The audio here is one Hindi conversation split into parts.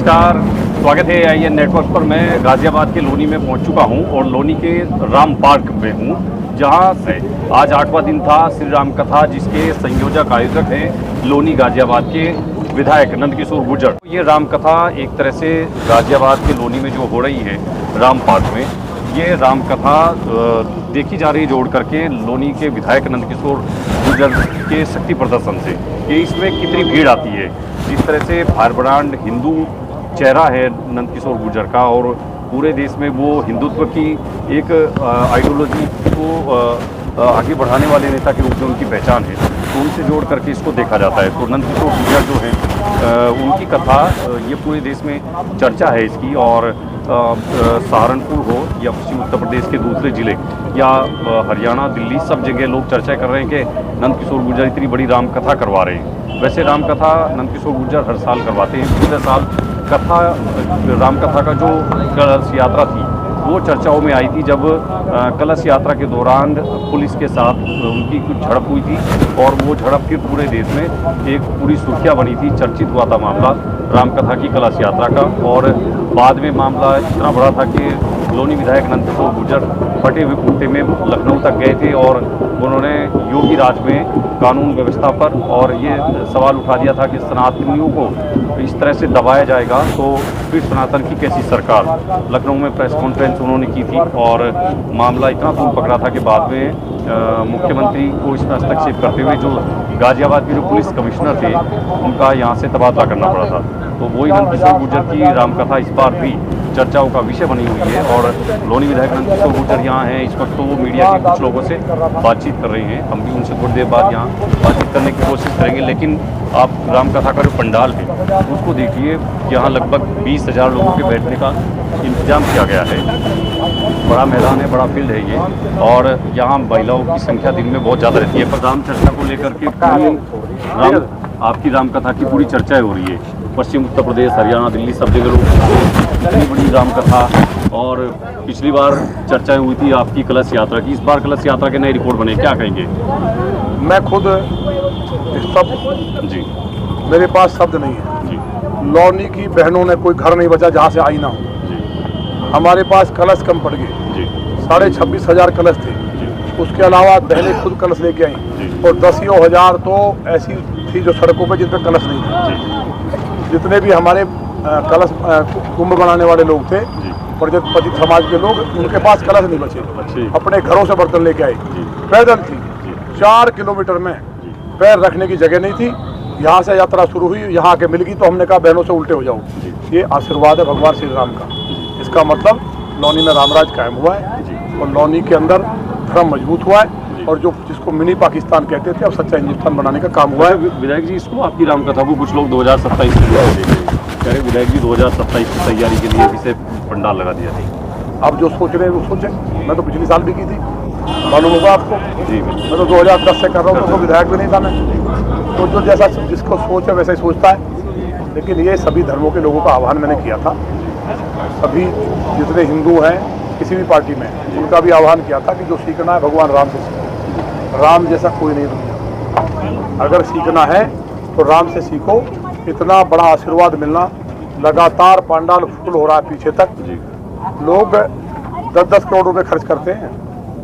नमस्कार, स्वागत है IN नेटवर्क पर। मैं गाज़ियाबाद के लोनी में पहुंच चुका हूं और लोनी के राम पार्क में हूं, जहां से आज 8वां दिन था श्री राम कथा, जिसके संयोजक आयोजक हैं लोनी गाज़ियाबाद के विधायक नंदकिशोर गुर्जर। ये राम कथा एक तरह से गाज़ियाबाद के लोनी में जो हो रही है राम पार्क में, ये राम कथा देखी जा रही जोड़ करके लोनी के विधायक नंदकिशोर गुर्जर के शक्ति प्रदर्शन से कि इसमें कितनी भीड़ आती है। जिस तरह से फायर ब्रांड हिंदू चेहरा है नंदकिशोर गुर्जर का, और पूरे देश में वो हिंदुत्व की एक आइडियोलॉजी को आगे बढ़ाने वाले नेता के रूप में उनकी पहचान है, तो उनसे जोड़ करके इसको देखा जाता है। तो नंदकिशोर गुर्जर जो हैं उनकी कथा ये पूरे देश में चर्चा है इसकी, और सहारनपुर हो या पश्चिम उत्तर प्रदेश के दूसरे ज़िले या हरियाणा, दिल्ली, सब जगह लोग चर्चा कर रहे हैं कि नंदकिशोर गुर्जर इतनी बड़ी राम कथा करवा रहे हैं। वैसे राम कथा नंदकिशोर गुर्जर हर साल करवाते हैं। पिछले साल कथा राम कथा का जो कलश यात्रा थी वो चर्चाओं में आई थी, जब कलश यात्रा के दौरान पुलिस के साथ उनकी कुछ झड़प हुई थी, और वो झड़प फिर पूरे देश में एक पूरी सुर्खियाँ बनी थी। चर्चित हुआ था मामला रामकथा की कलश यात्रा का, और बाद में मामला इतना बड़ा था कि लोनी विधायक नंदकिशोर गुर्जर फटे हुए कुर्ते में लखनऊ तक गए थे, और उन्होंने योगी राज में कानून व्यवस्था पर और ये सवाल उठा दिया था कि सनातनियों को इस तरह से दबाया जाएगा तो फिर सनातन की कैसी सरकार। लखनऊ में प्रेस कॉन्फ्रेंस उन्होंने की थी, और मामला इतना तूल पकड़ा था कि बाद में मुख्यमंत्री को इसमें हस्तक्षेप करते हुए जो गाज़ियाबाद के जो पुलिस कमिश्नर थे उनका यहाँ से तबादला करना पड़ा था। तो वही नंदकिशोर गुर्जर की रामकथा इस बार भी चर्चाओं का विषय बनी हुई है, और लोनी विधायक नंदकिशोर गुर्जर यहाँ हैं इस वक्त। तो वो मीडिया के कुछ लोगों से बातचीत कर रहे हैं, हम भी उनसे थोड़ी देर बाद यहाँ बातचीत करने की कोशिश करेंगे। लेकिन आप रामकथा का जो पंडाल है उसको देखिए, यहाँ लगभग 20,000 लोगों के बैठने का इंतजाम किया गया है। बड़ा मैदान है, बड़ा फील्ड है ये, और यहाँ महिलाओं की संख्या दिन में बहुत ज़्यादा रहती है। पर राम चर्चा को लेकर के आपकी रामकथा की पूरी चर्चा हो रही है। पश्चिम उत्तर प्रदेश, हरियाणा, दिल्ली, सब जगह लोग इतनी बड़ी रामकथा, और पिछली बार चर्चाएं हुई थी आपकी कलश यात्रा की, इस बार कलश यात्रा के नए रिपोर्ट बने, क्या कहेंगे? मैं खुद जी, मेरे पास शब्द नहीं है जी। लोनी की बहनों ने कोई घर नहीं बचा जहाँ से आई ना हो। हमारे पास कलश कम पड़ गए, 26,500 कलश थे। उसके अलावा बहनें खुद कलश लेके आई, और 10,000 तो ऐसी थी जो सड़कों पे जिन पर कलश नहीं थे। जितने भी हमारे कलश कुंभ बनाने वाले लोग थे, प्रजापति समाज के लोग, उनके पास कलश नहीं बचे, अपने घरों से बर्तन लेके आए। पैदल थी, 4 किलोमीटर में पैर रखने की जगह नहीं थी। यहाँ से यात्रा शुरू हुई, यहाँ आके मिल गई, तो हमने कहा बहनों से उल्टे हो जाओ। ये आशीर्वाद है भगवान श्री राम का। इसका मतलब लोनी में रामराज कायम हुआ है, और लोनी के अंदर धर्म मजबूत हुआ है, और जो जिसको मिनी पाकिस्तान कहते थे अब सच्चा हिंदुस्तान बनाने का काम हुआ है। विधायक जी, इसको आपकी रामकथा को कुछ लोग 2027 कह रहे, विधायक जी 2027 की तैयारी के लिए इसे पंडाल लगा दिया था। अब जो सोच रहे हैं वो सोचे। मैं तो पिछले साल भी की थी, मालूम होगा आपको जी। मैं तो 2010 से कर रहा हूँ, तो विधायक भी नहीं था मैं। तो जो जैसा जिसको सोच है वैसा ही सोचता है। लेकिन ये सभी धर्मों के लोगों का आह्वान मैंने किया था। सभी जितने हिंदू हैं किसी भी पार्टी में, उनका भी आह्वान किया था कि जो सीखना है भगवान राम से सीखो। राम जैसा कोई नहीं दुनिया। अगर सीखना है तो राम से सीखो। इतना बड़ा आशीर्वाद मिलना, लगातार पंडाल फुल हो रहा है पीछे तक। लोग 10-10 करोड़ रुपए खर्च करते हैं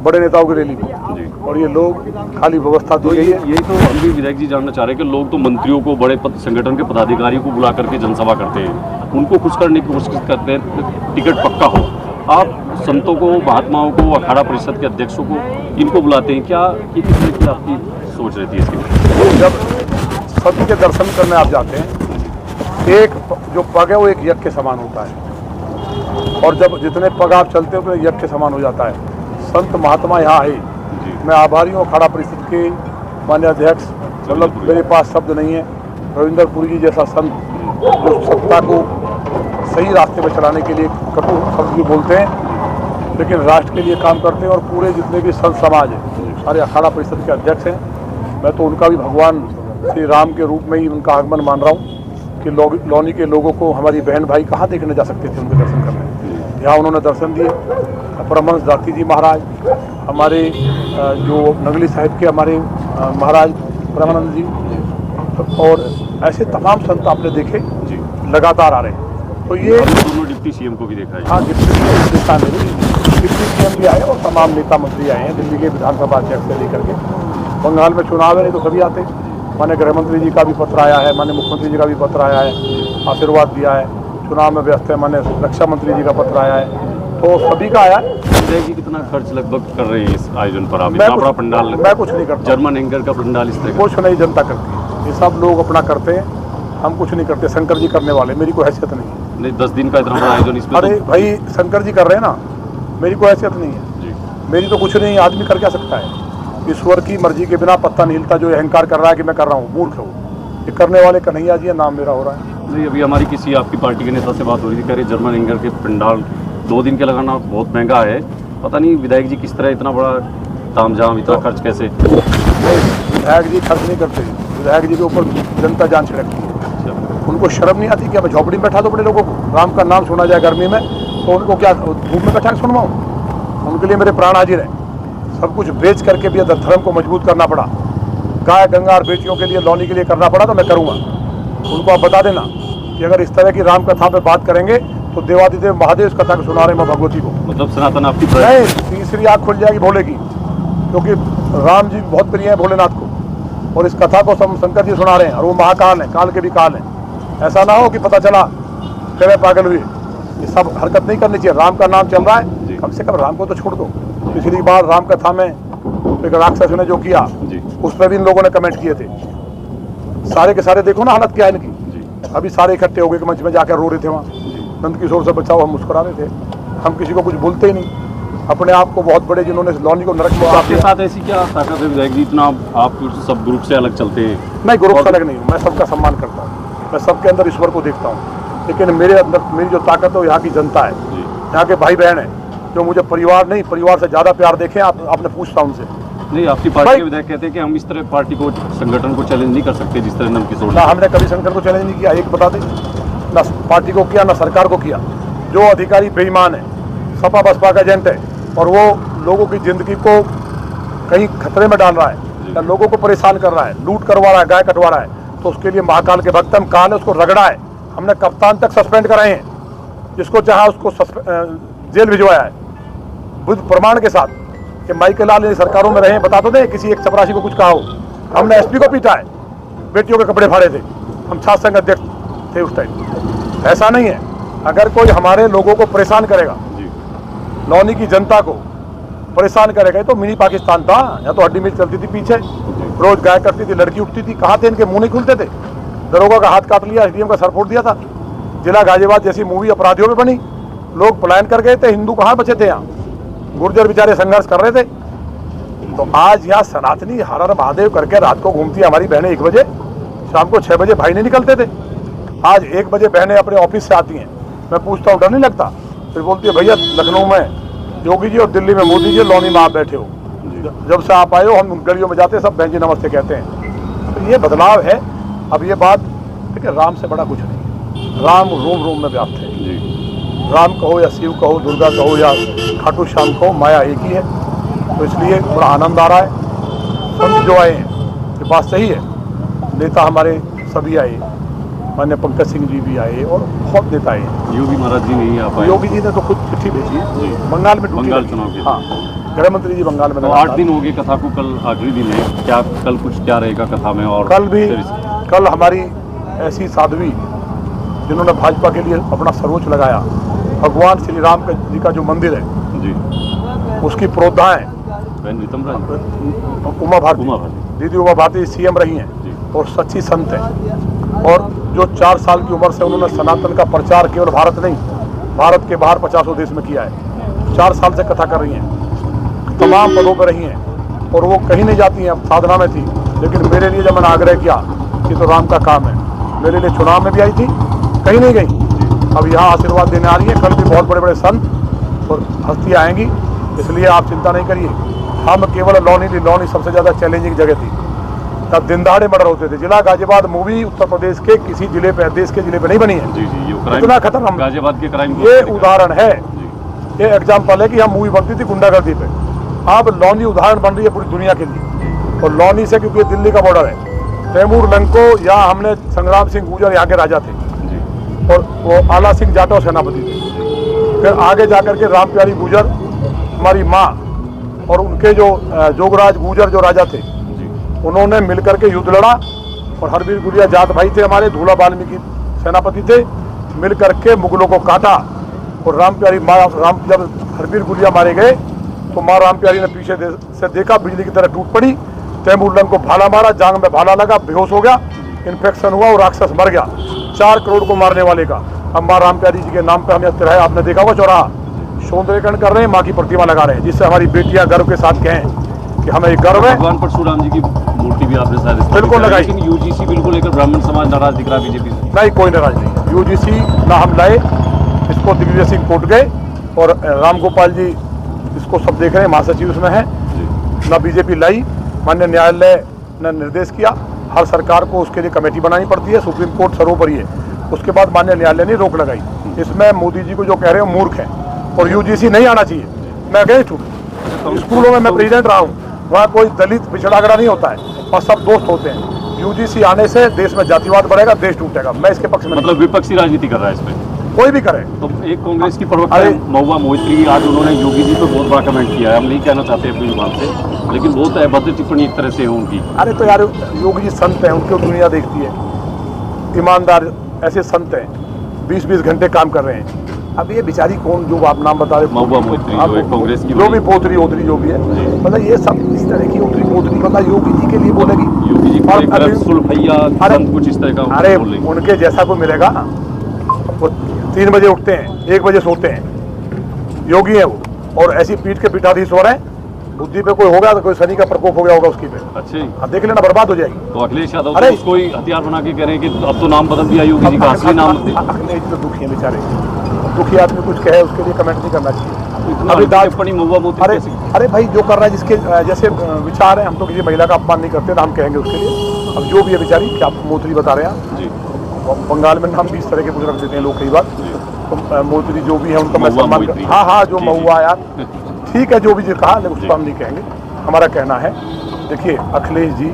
बड़े नेताओं की रैली में, और ये लोग खाली व्यवस्था दी गई है। यही तो हम भी विधायक जी जानना चाह रहे हैं कि लोग तो मंत्रियों को, बड़े संगठन के पदाधिकारियों को बुला करके जनसभा करते हैं, उनको खुश करने की कोशिश करते हैं टिकट पक्का हो। आप संतों को, महात्माओं को, अखाड़ा परिषद के अध्यक्षों को, इनको बुलाते हैं, क्या किस तरह की आपकी सोच रहती है इसकी? जब सभी के दर्शन करने आप जाते हैं, एक जो पग है वो एक यज्ञ के समान होता है, और जब जितने पग आप चलते हो तो यज्ञ के समान हो जाता है। संत महात्मा यहाँ है। मैं आभारी हूँ अखाड़ा परिषद के माननीय अध्यक्ष, मतलब मेरे पास शब्द नहीं है। रविंदर पुरी जी जैसा संत जो सत्ता को सही रास्ते पर चलाने के लिए कटु शब्द भी बोलते हैं, लेकिन राष्ट्र के लिए काम करते हैं। और पूरे जितने भी संत समाज है, सारे अखाड़ा परिषद के अध्यक्ष हैं। मैं तो उनका भी भगवान श्री राम के रूप में ही उनका आगमन मान रहा हूँ कि लोनी के लोगों को हमारी बहन भाई कहाँ देखने जा सकते थे उनके दर्शन करने। यहाँ उन्होंने दर्शन दिए। परमहंस दाती जी महाराज, हमारे जो नगली साहिब के हमारे महाराज परमानंद जी, और ऐसे तमाम संत आपने देखे लगातार आ रहे हैं। तो ये दोनों डिप्टी सीएम को भी देखा है। हाँ, डिप्टी सीएम भी आए और तमाम नेता मंत्री आए हैं, दिल्ली के विधानसभा अध्यक्ष से लेकर के। बंगाल में चुनाव है, नहीं तो सभी आते। माननीय गृह मंत्री जी का भी पत्र आया है, माननीय मुख्यमंत्री जी का भी पत्र आया है, आशीर्वाद दिया है। चुनाव में व्यस्त है, माननीय रक्षा मंत्री जी का पत्र आया है, तो सभी का आया है। जी कितना खर्च लगभग कर रहे हैं इस आयोजन पर आप? इतना बड़ा पंडाल, मैं कुछ नहीं करता। जर्मन एंकर का पंडाल इस तरह कुछ नहीं, जनता करती है, ये सब लोग अपना करते हैं, हम कुछ नहीं करते। शंकर जी करने वाले, मेरी कोई हैसियत नहीं है। नहीं, 10 दिन का इतना बड़ा आयोजन इसमें। अरे भाई, शंकर जी कर रहे हैं ना, मेरी कोई हैसियत नहीं है जी। मेरी तो कुछ नहीं। आदमी कर क्या सकता है? ईश्वर की मर्जी के बिना पत्ता नहीं हिलता। जो अहंकार कर रहा है कि मैं कर रहा हूँ, मूर्ख है वो। ये करने वाले कन्हैया जी है, नाम मेरा हो रहा है। नहीं, अभी हमारी किसी आपकी पार्टी के नेता से बात हो रही थी, कह रहे जर्मन एंकर के पंडाल 2 दिन के लगाना बहुत महंगा है। पता नहीं विधायक जी किस तरह इतना बड़ा तामझाम, इतना खर्च कैसे? विधायक जी खर्च नहीं करते। विधायक जी के ऊपर जनता जान छिड़कती है। उनको शर्म नहीं आती कि अब झोपड़ी में बैठा दो बड़े लोगों को, राम का नाम सुना जाए गर्मी में, तो उनको क्या धूप में बैठा के सुनवाऊँ? उनके लिए मेरे प्राण हाजिर हैं। सब कुछ बेच करके भी अगर धर्म को मजबूत करना पड़ा, गाय गंगा और बेटियों के लिए, लौनी के लिए करना पड़ा, तो मैं करूँगा। उनको आप बता देना कि अगर इस तरह की राम कथा पे बात करेंगे तो देवादिदेव महादेव इस कथा को सुना रहे हैं भगवती को। मतलब सनातन आपकी नहीं, तीसरी आँख खुल जाएगी भोले की, क्योंकि राम जी बहुत प्रिय है भोलेनाथ को, और इस कथा को शंकर जी सुना रहे हैं, और वो महाकाल हैं, काल के भी काल हैं। ऐसा ना हो कि पता चला कह पागल हुए। ये सब हरकत नहीं करनी चाहिए। राम का नाम चल रहा है, कम से कम राम को तो छोड़ दो। पिछली बार राम कथा में एक राक्षस ने जो किया, उस पर भी इन लोगों ने कमेंट किए थे। सारे के सारे देखो ना हालत क्या है इनकी। अभी सारे इकट्ठे हो गए, मंच में जाकर रो रहे थे। वहाँ नंद किशोर से बचाओ, हम मुस्कुरा रहे थे। हम किसी को कुछ बोलते ही नहीं। अपने आप को बहुत बड़े, जिन्होंने लौनी को नरक में। आपके साथ ऐसी क्या ताकत है विधायक जी, इतना आप सब ग्रुप से अलग चलते हैं? मैं ग्रुप से अलग नहीं हूँ, मैं सबका सम्मान करता हूँ। मैं सबके अंदर ईश्वर को देखता हूँ, लेकिन मेरे अंदर मेरी जो ताकत है वो यहाँ की जनता है, यहाँ के भाई बहन है, जो मुझे परिवार नहीं, परिवार से ज़्यादा प्यार देखें। आपने पूछता उनसे। नहीं, आपकी पार्टी के विधायक कहते हैं कि हम इस तरह पार्टी को, संगठन को चैलेंज नहीं कर सकते जिस तरह नंद किशोर। ना हमने कभी संगठन को चैलेंज नहीं किया, एक बता दें। ना पार्टी को किया, ना सरकार को किया। जो अधिकारी बेईमान है, सपा बसपा का एजेंट है, और वो लोगों की जिंदगी को कहीं खतरे में डाल रहा है, या लोगों को परेशान कर रहा है, लूट करवा रहा है, गाय कटवा रहा है, तो उसके लिए महाकाल के भक्त हम काल है, उसको रगड़ा है। हमने कप्तान तक सस्पेंड कराए हैं, जिसको चाहा उसको जेल भिजवाया है, बुद्ध प्रमाण के साथ कि माइकल लाल सरकारों में रहे। बता तो दे किसी एक चपरासी को कुछ कहा हो। हमने एसपी को पीटा है, बेटियों के कपड़े फाड़े थे। हम छात्र संघ अध्यक्ष थे उस टाइम। ऐसा नहीं है। अगर कोई हमारे लोगों को परेशान करेगा, लौनी की जनता को परेशान करेगा, तो मिनी पाकिस्तान था। या तो हड्डी मिल चलती थी पीछे, रोज गाय करती थी, लड़की उठती थी। कहाँ थे इनके मुंह नहीं खुलते थे। दरोगा का हाथ काट लिया, एसडीएम का सर फोड़ दिया था। जिला गाजियाबाद जैसी मूवी अपराधियों में बनी, लोग पलायन कर गए थे। हिंदू कहाँ बचे थे? यहाँ गुर्जर बेचारे संघर्ष कर रहे थे। तो आज यहाँ सनातनी हर हर महादेव करके रात को घूमती है हमारी बहनें 1 बजे, शाम को 6 बजे भाई नहीं निकलते थे। आज 1 बजे बहनें अपने ऑफिस से आती हैं। मैं पूछता हूँ डर नहीं लगता? फिर बोलती है भैया लखनऊ में योगी जी और दिल्ली में मोदी जी, लौनी में आप बैठे हो। जब से आप आए हो हम गलियों में जाते सब बहन जी नमस्ते कहते हैं। तो ये बदलाव है। अब ये बात देखिए, राम से बड़ा कुछ नहीं। राम रोम रोम में व्याप्त है। राम कहो या शिव कहो, दुर्गा कहो या खाटू श्याम कहो, माया एक ही है। तो इसलिए बड़ा आनंद आ रहा है। संत जो आए हैं, ये बात सही है। नेता हमारे सभी आए, माननीय पंकज सिंह जी भी आए, और बहुत नेता आए। योगी महाराज जी नहीं आ पाए। योगी जी ने तो खुद चिट्ठी भेजी है। बंगाल में बंगाल चुनाव के। हाँ, गृह मंत्री जी बंगाल में। तो 8 दिन हो गए कथा को, कल आखिरी दिन है। क्या कल कुछ क्या रहेगा कथा में? और कल हमारी ऐसी साध्वी जिन्होंने भाजपा के लिए अपना सर्वोच्च लगाया, भगवान श्री राम जी का जो मंदिर है जी, उसकी प्रोद्धाएं उमा भारती, दीदी उमा भारती CM रही हैं और सच्ची संत हैं। और जो 4 साल की उम्र से उन्होंने सनातन का प्रचार केवल भारत नहीं, भारत के बाहर 50 देश में किया है। 4 साल से कथा कर रही हैं, तमाम पदों पर रही हैं, और वो कहीं नहीं जाती हैं। अब साधना में थी, लेकिन मेरे लिए जब मैंने आग्रह किया कि तो राम का काम है, मेरे लिए चुनाव में भी आई थी, कहीं नहीं गई। अब यहाँ आशीर्वाद देने आ रही है। कल भी बहुत बड़े बड़े संत और हस्तियाँ आएंगी, इसलिए आप चिंता नहीं करिए। हम केवल लौनी सबसे ज़्यादा चैलेंजिंग जगह थी। तब दिन दहाड़े मर्डर होते थे। जिला गाजियाबाद मूवी उत्तर प्रदेश के किसी जिले पे, देश के जिले पे नहीं बनी है। जी, इतना खतरनाक गाजियाबाद के क्राइम, ये उदाहरण है। ये एग्जाम्पल है कि हम मूवी बनती थी गुंडागर्दी पे। अब लौनी उदाहरण बन रही है पूरी दुनिया के लिए। और लौनी से, क्योंकि दिल्ली का बॉर्डर है, तैमूर लंको या हमने संग्राम सिंह गुर्जर यहाँ के राजा थे, और वो आला सिंह जाटव सेनापति थे। फिर आगे जाकर के राम प्यारी गुजर हमारी माँ और उनके जो जोगराज गुजर जो राजा थे उन्होंने मिलकर के युद्ध लड़ा और हरवीर गुलिया जाट भाई थे हमारे, धूला वाल्मीकि सेनापति थे, मिल करके मुगलों को काटा। और राम प्यारी माँ जब हरवीर गुलिया मारे गए तो माँ राम प्यारी ने पीछे से देखा, बिजली की तरह टूट पड़ी। तैमूर लंग को भाला मारा, जांग में भाला लगा, बेहोश हो गया, इन्फेक्शन हुआ और राक्षस मर गया 4 करोड़ को मारने वाले का। अब माँ राम प्यारी जी के नाम पे हम यह तिरहा आपने देखा होगा चौराहा सौंदर्यकरण कर रहे हैं, माँ की प्रतिमा लगा रहे हैं, जिससे हमारी बेटियां गर्व के साथ कहें कि हमें एक गर्व है। भगवान परशुराम जी की मूर्ति भी आपने शायद बिल्कुल लगाई, लेकिन यूजीसी बिल को लेकर ब्राह्मण समाज नाराज दिख रहा बीजेपी से। नहीं, कोई नाराज नहीं। यूजीसी ना हम लाए, इसको दिग्विजय सिंह कोर्ट गए और राम गोपाल जी इसको सब देख रहे हैं, महासचिव उसमें है ना। बीजेपी लाई, माननीय न्यायालय ने निर्देश किया हर सरकार को उसके लिए कमेटी बनानी पड़ती है, सुप्रीम कोर्ट सर्वोपरि है। उसके बाद माननीय न्यायालय ने रोक लगाई। इसमें मोदी जी को जो कह रहे हैं मूर्ख है और यूजीसी नहीं आना चाहिए। मैं अगेंस्ट हूँ। स्कूलों में मैं प्रेसिडेंट रहा हूँ, वहाँ कोई दलित पिछड़ागड़ा नहीं होता है और सब दोस्त होते हैं। यूजीसी आने से देश में जातिवाद बढ़ेगा, देश टूटेगा। मैं इसके पक्ष में मतलब विपक्षी राजनीति कर रहा है इसमें कोई भी करे। तो एक कांग्रेस की प्रवक्ता महुआ मोइत्री आज उन्होंने योगी जी पर बहुत बड़ा कमेंट किया है, हम नहीं कहना चाहते अपनी जुबान से, लेकिन बहुत अभद्र टिप्पणी एक तरह से है उनकी। अरे तो यार योगी जी संत हैं, उनको दुनिया देखती है, ईमानदार ऐसे संत हैं, 20-20 घंटे काम कर रहे हैं। अब ये बेचारी कौन जो आप नाम बता रहे महुआ मोइत्री जो है कांग्रेस की, जो भी पोतरी ओतरी जो भी है, मतलब ये सब इस तरह की ओतरी पोतरी मतलब योगी जी के लिए बोलेगी। योगी जी कुछ इस तरह का। अरे उनके जैसा कोई मिलेगा? वो 3 बजे उठते हैं, 1 बजे सोते हैं, योगी है वो, और ऐसी पीठ के पीठाधीश हो रहे हैं। बुद्धि पे कोई होगा तो कोई शनि का प्रकोप हो गया होगा उसकी पे। अच्छा, अब देख लेना, बर्बाद हो जाएगी। तो अखिलेश यादव तो उसको ही हथियार बना के कह रहे हैं कि अब तो नाम बदल दिया योगी जी का, असली नाम। अखिलेश तो दुखी है बेचारे, दुखी आदमी कुछ कहे उसके लिए कमेंट नहीं करना चाहिए। अरे भाई जो कर रहा है, जिसके जैसे विचार है, हम तो किसी महिला का अपमान नहीं करते ना, हम कहेंगे उसके लिए। अब जो भी है बेचारी, क्या मोत्री बता रहे हैं, बंगाल में नाम भी इस तरह के कुछ रख देते हैं लोग कई बार। तो मोत्री जो भी है उनका मैं सम्मान करता हूँ। हाँ, जो महुआ यार ठीक है, जो भी जी कहा, लेकिन उसको हम नहीं कहेंगे। हमारा कहना है, देखिए अखिलेश जी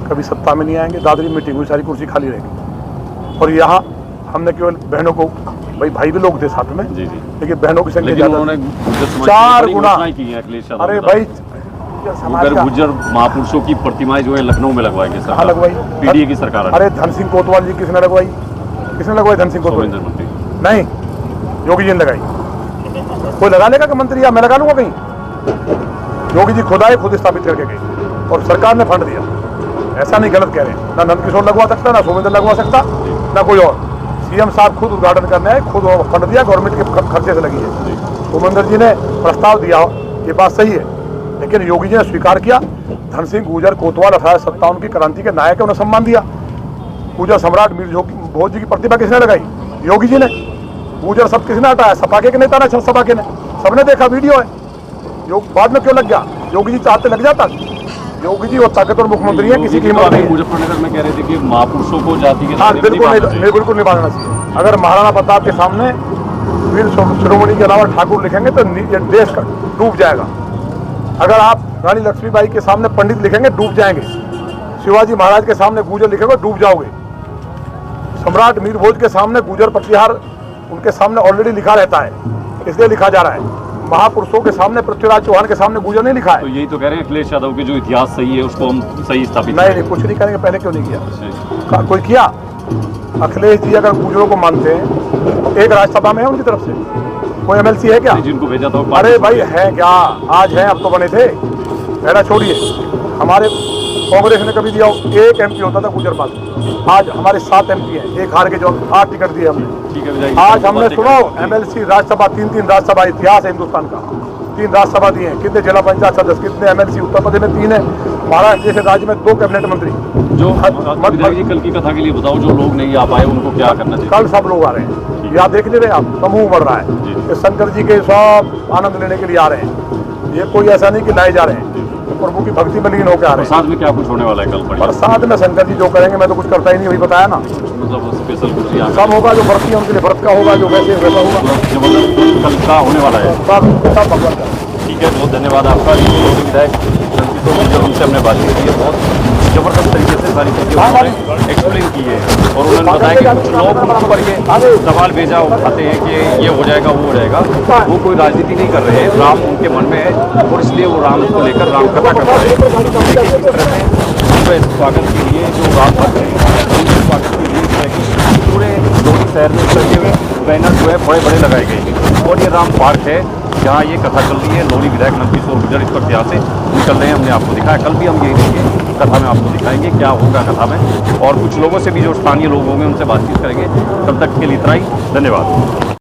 कभी सत्ता में नहीं आएंगे, दादरी मीटिंग हुई, सारी कुर्सी खाली रहेगी। और यहाँ हमने केवल बहनों को, भाई भी लोग थे साथ में, लेकिन बहनों की संख्या ज्यादा, 4 गुना। अरे भाई गुर्जर महापुरुषों की प्रतिमाएं जो है लखनऊ में लगवाएंगे, कहाँ लगवाई? पीडीए की सरकार। अरे धन सिंह कोतवाल जी किसने लगवाई? धन सिंह कोतवाल नहीं, योगी जी ने लगाई। कोई लगा लेगा कि मंत्री, या मैं लगा लूंगा कहीं? योगी जी खुद आए, खुद स्थापित करके गए और सरकार ने फंड दिया। ऐसा नहीं, गलत कह रहे हैं। ना नंद किशोर लगवा सकता, ना सोमेंद्र लगवा सकता, ना कोई और। सीएम साहब खुद उद्घाटन करने आए, खुद फंड दिया, गवर्नमेंट के खर्चे से लगी है। सोमेंद्र जी ने प्रस्ताव दिया, ये बात सही है, लेकिन योगी जी ने स्वीकार किया। धन सिंह गुर्जर कोतवाल 1857 की क्रांति के नायक है, उन्हें सम्मान दिया। गुर्जर सम्राट मीर भोज जी की प्रतिभा किसने लगाई? योगी जी ने। गुर्जर सब किसने हटाया? सपा के नेता ने, सपा के ने, सबने देखा, वीडियो है। बाद में क्यों लग गया? योगी जी चाहते लग जाता। योगी जी वो ताकतवर मुख्यमंत्री है, किसी की हिम्मत नहीं। मुजफ्फरनगर में कह रहे थे कि महापुरुषों को जाति के, हाँ बिल्कुल नहीं बांधना चाहिए। अगर महाराणा प्रताप के सामने वीर शिरोमणि के अलावा ठाकुर लिखेंगे तो ये देश का डूब जाएगा। अगर आप रानी लक्ष्मीबाई के सामने पंडित लिखेंगे, डूब जाएंगे। शिवाजी महाराज के सामने गुर्जर लिखेंगे, डूब जाओगे। सम्राट मीर भोज के सामने गुर्जर प्रतिहार उनके सामने ऑलरेडी लिखा रहता है, इसलिए लिखा जा रहा है। महापुरुषों के सामने, पृथ्वीराज चौहान के सामने गुर्जर नहीं लिखा है। तो यही तो कह रहे हैं अखिलेश यादव के जो इतिहास सही है उसको हम सही स्थापित नहीं, कुछ नहीं करेंगे। पहले क्यों नहीं किया? कोई किया? अखिलेश जी अगर गुर्जरों को मानते हैं, एक राज्यसभा में है उनकी तरफ से कोई एमएलसी है क्या? जिनको भेजा था। अरे भाई है क्या? आज है, अब तो बने थे। पहला छोड़िए, हमारे कांग्रेस ने कभी दिया? एक एमपी होता था गुर्जर पास। आज हमारे 7 एमपी हैं, एक हार के जो 8 टिकट दिए हमने। आज हमने सुनो, एमएलसी राज्यसभा 3 राज्यसभा, इतिहास है हिंदुस्तान का। 3 राज्यसभा दिए हैं। कितने जिला पंचायत सदस्य, कितने एमएलसी? उत्तर प्रदेश में 3 है, महाराष्ट्र जैसे राज्य में 2 कैबिनेट मंत्री। जो जी कल की कथा के लिए बताओ, जो लोग नहीं आ पाए उनको क्या करना चाहिए? कल सब लोग आ रहे हैं, यहाँ देख ले रहे आप, समूह बढ़ रहा है। शंकर जी के सब आनंद लेने के लिए आ रहे हैं। ये कोई ऐसा नहीं कि लाए जा रहे हैं, प्रभु की भक्ति में लीन होकर आ रहे हैं। प्रसाद में क्या कुछ होने वाला है कल? प्रसाद में शंकर जी जो करेंगे, मैं तो कुछ करता ही नहीं, वही बताया ना। मतलब स्पेशल कुछ सब होगा, जो व्रती है उनके लिए व्रत का होगा, जो वैसे वैसा होगा। जबरदस्त कल का होने वाला है, सब भगवान का। ठीक है, बहुत धन्यवाद आपका। विधायक उनसे हमने बातचीत की है, बहुत जबरदस्त तरीके से सारी चीज़ें उन्होंने एक्सप्लेन की है और उन्होंने बताया कि कुछ लोग उनके ऊपर ये सवाल भेजा उठाते हैं कि ये हो जाएगा वो हो जाएगा, वो कोई राजनीति नहीं कर रहे हैं, राम उनके मन में है और इसलिए वो राम को लेकर राम कथा कर रहे हैं। देखिए किस तरह से स्वागत के लिए जो राम भक्त हैं उनके स्वागत के लिए इस तरह की पूरे लोनी शहर में इस तरह के बैनर जो है बड़े बड़े लगाए गए हैं और ये राम पार्क है जहाँ ये कथा चल रही है। लोनी विधायक नंदकिशोर गुर्जर इस पर यहाँ से निकल रहे हैं, हमने आपको दिखाया, कल भी हम यही देंगे कथा में आपको दिखाएंगे क्या होगा कथा में, और कुछ लोगों से भी जो स्थानीय लोग होंगे उनसे बातचीत करेंगे। तब तक के लिए इतना ही, धन्यवाद।